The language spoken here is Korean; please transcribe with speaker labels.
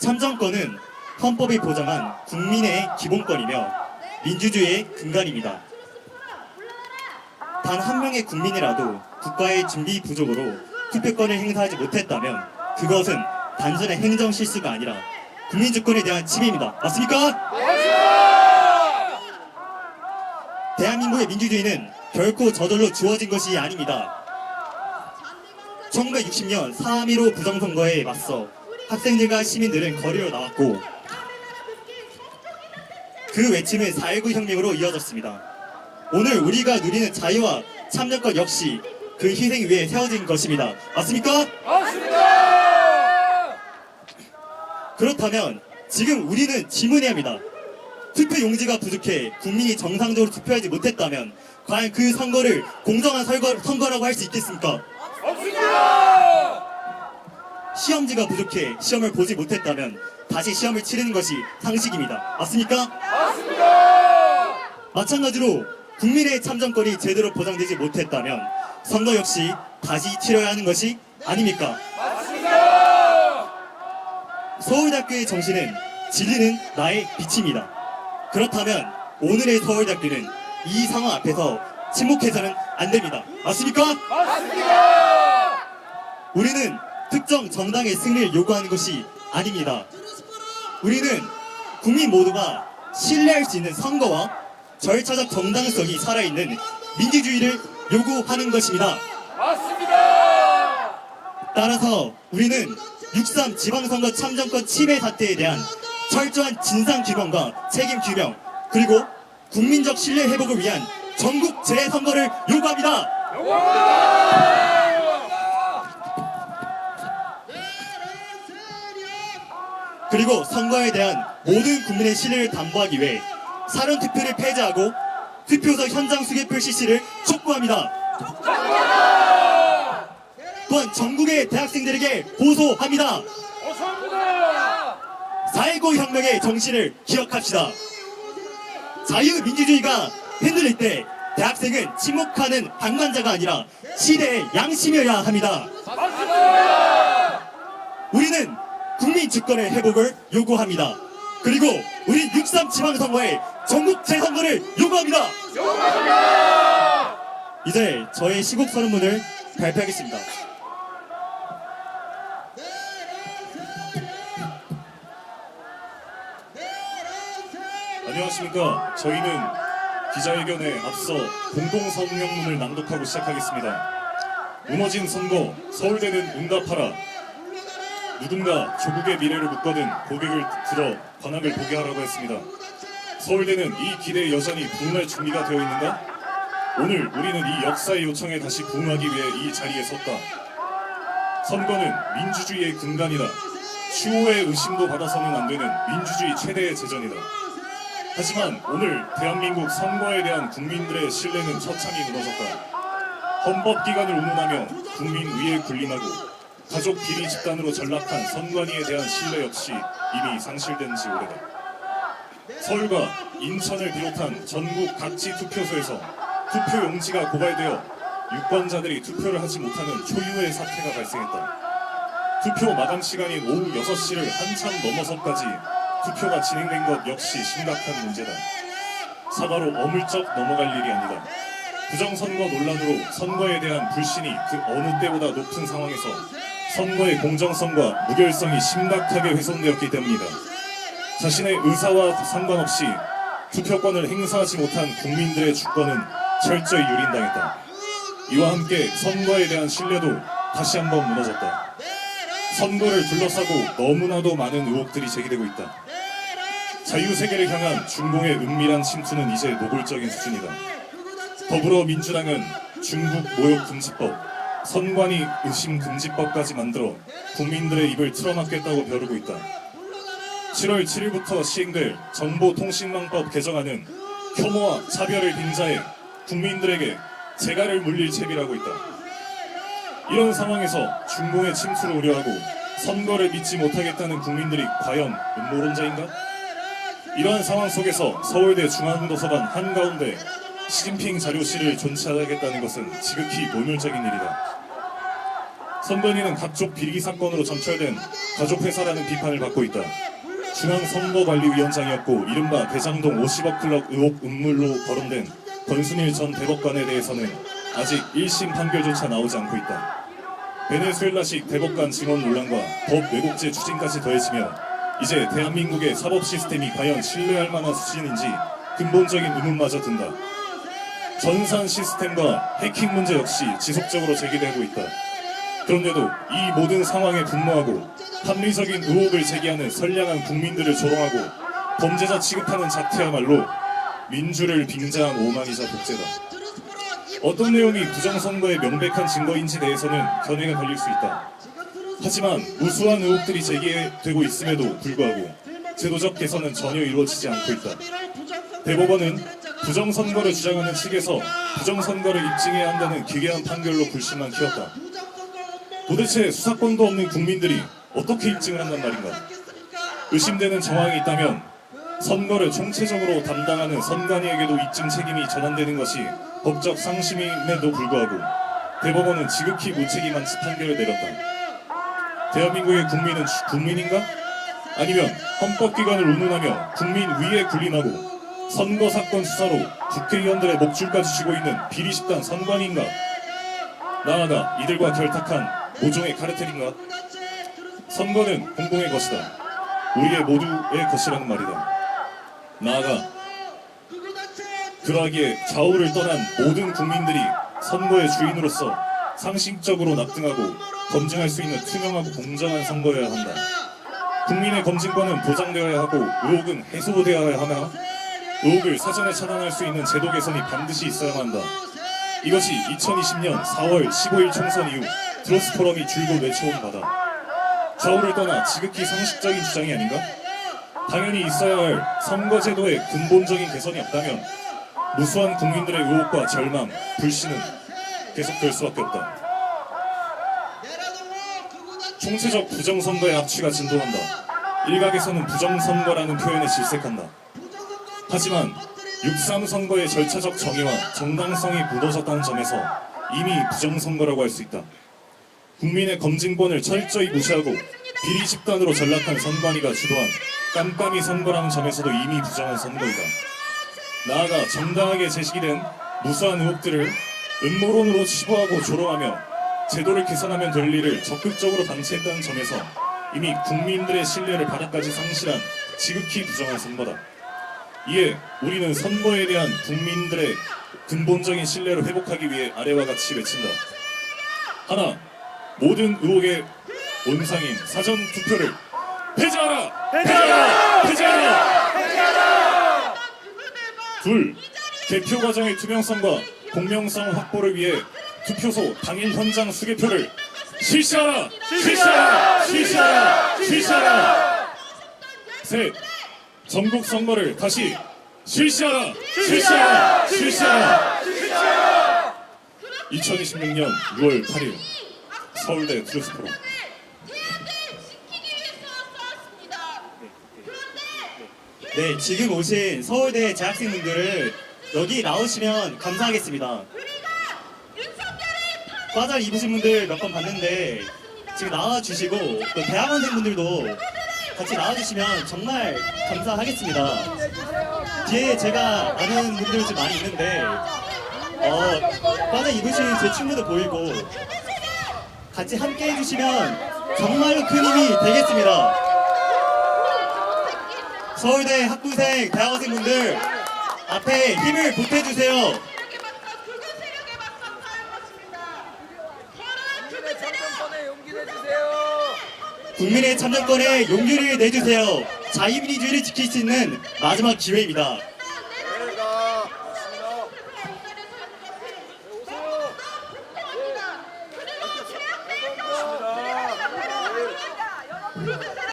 Speaker 1: 참정권은 헌법이 보장한 국민의 기본권이며 민주주의의 근간입니다. 단 한 명의 국민이라도 국가의 준비 부족으로 투표권을 행사하지 못했다면 그것은 단순한 행정 실수가 아니라 국민 주권에 대한 침해입니다. 맞습니까? 대한민국의 민주주의는 결코 저절로 주어진 것이 아닙니다. 1960년 4.15 부정선거에 맞서 학생들과 시민들은 거리로 나왔고 그 외침은 4.19 혁명으로 이어졌습니다. 오늘 우리가 누리는 자유와 참정권 역시 그 희생 위에 세워진 것입니다. 맞습니까?
Speaker 2: 맞습니다!
Speaker 1: 그렇다면 지금 우리는 질문해야 합니다. 투표 용지가 부족해 국민이 정상적으로 투표하지 못했다면 과연 그 선거를 공정한 선거라고 할 수 있겠습니까?
Speaker 2: 없습니다!
Speaker 1: 시험지가 부족해 시험을 보지 못했다면 다시 시험을 치르는 것이 상식입니다. 맞습니까?
Speaker 2: 맞습니다!
Speaker 1: 마찬가지로 국민의 참정권이 제대로 보장되지 못했다면 선거 역시 다시 치러야 하는 것이 아닙니까?
Speaker 2: 맞습니다!
Speaker 1: 서울대학교의 정신은 진리는 나의 빛입니다. 그렇다면 오늘의 서울대학교는 이 상황 앞에서 침묵해서는 안 됩니다. 맞습니까?
Speaker 2: 맞습니다!
Speaker 1: 우리는 특정 정당의 승리를 요구하는 것이 아닙니다. 우리는 국민 모두가 신뢰할 수 있는 선거와 절차적 정당성이 살아있는 민주주의를 요구하는 것입니다.
Speaker 2: 맞습니다!
Speaker 1: 따라서 우리는 6.3 지방선거 참정권 침해 사태에 대한 철저한 진상규명과 책임규명 그리고 국민적 신뢰 회복을 위한 전국 재선거를 요구합니다.
Speaker 2: 요구합니다!
Speaker 1: 그리고 선거에 대한 모든 국민의 신뢰를 담보하기 위해 사전투표를 폐지하고 투표소 현장 수개표 실시를 촉구합니다. 또한 전국의 대학생들에게 호소합니다.
Speaker 2: 어서옵니다!
Speaker 1: 4.19 혁명의 정신을 기억합시다. 자유민주주의가 흔들릴 때 대학생은 침묵하는 방관자가 아니라 시대의 양심이어야 합니다.
Speaker 2: 맞습니다!
Speaker 1: 우리는 국민 주권의 회복을 요구합니다. 그리고 우리 6.3 지방선거의 전국 재선거를 요구합니다.
Speaker 2: 요구합니다!
Speaker 1: 이제 저의 시국 선언문을 발표하겠습니다.
Speaker 3: 안녕하십니까. 저희는 기자회견에 앞서 공동성명문을 낭독하고 시작하겠습니다. 무너진 선거, 서울대는 응답하라. 누군가 조국의 미래를 묶거든 고개를 들어 관악을 보게 하라고 했습니다. 서울대는 이 기대에 여전히 부응할 준비가 되어 있는가? 오늘 우리는 이 역사의 요청에 다시 부응하기 위해 이 자리에 섰다. 선거는 민주주의의 근간이다. 추호의 의심도 받아서는 안 되는 민주주의 최대의 제전이다. 하지만 오늘 대한민국 선거에 대한 국민들의 신뢰는 처참히 무너졌다. 헌법기관을 운운하며 국민의에 군림하고 가족 비리 집단으로 전락한 선관위에 대한 신뢰 역시 이미 상실된 지 오래다. 서울과 인천을 비롯한 전국 각지 투표소에서 투표 용지가 고갈되어 유권자들이 투표를 하지 못하는 초유의 사태가 발생했다. 투표 마감 시간인 오후 6시를 한참 넘어서까지 투표가 진행된 것 역시 심각한 문제다. 사과로 어물쩍 넘어갈 일이 아니다. 부정선거 논란으로 선거에 대한 불신이 그 어느 때보다 높은 상황에서 선거의 공정성과 무결성이 심각하게 훼손되었기 때문이다. 자신의 의사와 상관없이 투표권을 행사하지 못한 국민들의 주권은 철저히 유린당했다. 이와 함께 선거에 대한 신뢰도 다시 한번 무너졌다. 선거를 둘러싸고 너무나도 많은 의혹들이 제기되고 있다. 자유세계를 향한 중공의 은밀한 침투는 이제 노골적인 수준이다. 더불어민주당은 중국 모욕금지법, 선관위 의심금지법까지 만들어 국민들의 입을 틀어막겠다고 벼르고 있다. 7월 7일부터 시행될 정보통신망법 개정안은 혐오와 차별을 빙자해 국민들에게 재갈을 물릴 채비라고 있다. 이런 상황에서 중공의 침투를 우려하고 선거를 믿지 못하겠다는 국민들이 과연 음모론자인가? 이러한 상황 속에서 서울대 중앙도서관 한가운데 시진핑 자료실을 존치하겠다는 것은 지극히 노멸적인 일이다. 선관위는 각종 비리 사건으로 점철된 가족회사라는 비판을 받고 있다. 중앙선거관리위원장이었고 이른바 대장동 50억 클럽 의혹 음물로 거론된 권순일 전 대법관에 대해서는 아직 1심 판결조차 나오지 않고 있다. 베네수엘라식 대법관 증언 논란과 법 왜곡죄 추진까지 더해지며 이제 대한민국의 사법 시스템이 과연 신뢰할 만한 수준인지 근본적인 의문마저 든다. 전산 시스템과 해킹 문제 역시 지속적으로 제기되고 있다. 그런데도 이 모든 상황에 분노하고 합리적인 의혹을 제기하는 선량한 국민들을 조롱하고 범죄자 취급하는 작태야말로 민주를 빙자한 오만이자 독재다. 어떤 내용이 부정선거의 명백한 증거인지 대해서는 견해가 걸릴 수 있다. 하지만 우수한 의혹들이 제기되고 있음에도 불구하고 제도적 개선은 전혀 이루어지지 않고 있다. 대법원은 부정선거를 주장하는 측에서 부정선거를 입증해야 한다는 기괴한 판결로 불신만 키웠다. 도대체 수사권도 없는 국민들이 어떻게 입증을 한단 말인가? 의심되는 정황이 있다면 선거를 총체적으로 담당하는 선관위에게도 입증 책임이 전환되는 것이 법적 상식임에도 불구하고 대법원은 지극히 무책임한 판결을 내렸다. 대한민국의 국민은 국민인가? 아니면 헌법기관을 운운하며 국민 위에 군림하고 선거사건 수사로 국회의원들의 목줄까지 쥐고 있는 비리 집단 선관위인가? 나아가 이들과 결탁한 모종의 카르텔인가? 선거는 공공의 것이다. 우리의 모두의 것이라는 말이다. 나아가 그러하기에 좌우를 떠난 모든 국민들이 선거의 주인으로서 상식적으로 납득하고 검증할 수 있는 투명하고 공정한 선거여야 한다. 국민의 검증권은 보장되어야 하고 의혹은 해소되어야 하며 의혹을 사전에 차단할 수 있는 제도 개선이 반드시 있어야만 한다. 이것이 2020년 4월 15일 총선 이후 트로스 포럼이 줄곧 외쳐온 바다. 좌우를 떠나 지극히 상식적인 주장이 아닌가? 당연히 있어야 할 선거제도의 근본적인 개선이 없다면 무수한 국민들의 의혹과 절망, 불신은 계속될 수밖에 없다. 총체적 부정선거의 악취가 진동한다. 일각에서는 부정선거라는 표현에 질색한다. 하지만 6.3 선거의 절차적 정의와 정당성이 무너졌다는 점에서 이미 부정선거라고 할 수 있다. 국민의 검증권을 철저히 무시하고 비리 집단으로 전락한 선관위가 주도한 깜깜이 선거라는 점에서도 이미 부정한 선거이다. 나아가 정당하게 제기된 무수한 의혹들을 음모론으로 치부하고 조롱하며 제도를 개선하면 될 일을 적극적으로 방치했다는 점에서 이미 국민들의 신뢰를 바닥까지 상실한 지극히 부정한 선거다. 이에 우리는 선거에 대한 국민들의 근본적인 신뢰를 회복하기 위해 아래와 같이 외친다. 하나, 모든 의혹의 원상인 사전 투표를 폐지하라! 폐지하라! 폐지하라!
Speaker 2: 폐지하라!
Speaker 3: 둘, 개표 과정의 투명성과 공명성 확보를 위해 투표소 당일 현장 수개표를 실시하라! 실시하라! 실시하라! 실시하라! 셋, 전국 선거를 다시 실시하라! 실시하라! 실시하라! 2026년 6월 8일 서울대 트루스 포럼.
Speaker 1: 네, 지금 오신 서울대 재학생분들을 여기 나오시면 감사하겠습니다. 과자 입으신 분들 몇 번 봤는데 지금 나와주시고 또 대학원생분들도 같이 나와주시면 정말 감사하겠습니다. 뒤에 제가 아는 분들 좀 많이 있는데 과자 입으신 제 친구도 보이고 같이 함께 해주시면 정말로 큰 힘이 되겠습니다. 서울대 학부생, 대학원생분들 앞에 힘을 보태주세요. 국민의 참정권에 용기를 내주세요. 자유민주주의를 지킬 수 있는 마지막 기회입니다.